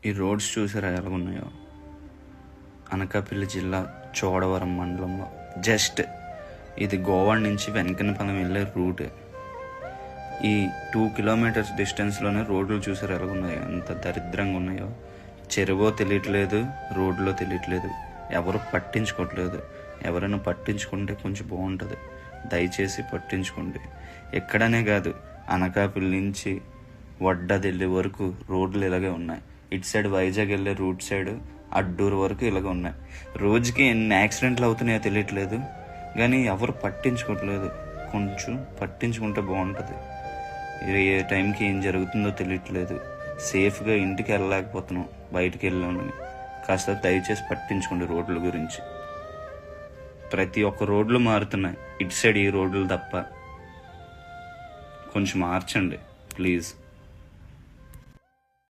ఈ రోడ్స్ చూసారా ఎలాగున్నాయో? అనకాపల్లి జిల్లా చోడవరం మండలంలో జస్ట్ ఇది గోవా నుంచి వెంకన్నపల్లి వెళ్ళే రూట్. ఈ 2 కిలోమీటర్స్ డిస్టెన్స్లోనే రోడ్లు చూసారు ఎలాగున్నాయో, ఎంత దరిద్రంగా ఉన్నాయో. చెరువో తెలియట్లేదు, రోడ్లో తెలియట్లేదు, ఎవరు పట్టించుకోవట్లేదు. ఎవరైనా పట్టించుకుంటే కొంచెం బాగుంటుంది, దయచేసి పట్టించుకోండి. ఎక్కడనే కాదు, అనకాపల్లి నుంచి వడ్డది వెళ్ళే వరకు రోడ్లు ఇలాగే ఉన్నాయి. ఇటు సైడ్ వైజాగ్ వెళ్ళే రూట్ సైడ్ అడ్డూరు వరకు ఇలాగ ఉన్నాయి. రోజుకి ఎన్ని యాక్సిడెంట్లు అవుతున్నాయో తెలియట్లేదు, కానీ ఎవరు పట్టించుకోవట్లేదు. కొంచెం పట్టించుకుంటే బాగుంటుంది. ఏ టైంకి ఏం జరుగుతుందో తెలియట్లేదు. సేఫ్గా ఇంటికి వెళ్ళలేకపోతున్నాం, బయటికి వెళ్ళాను. కాస్త దయచేసి పట్టించుకోండి రోడ్ల గురించి. ప్రతి ఒక్క రోడ్లు మారుతున్నాయి, ఇటు సైడ్ ఈ రోడ్లు తప్ప. కొంచెం మార్చండి ప్లీజ్.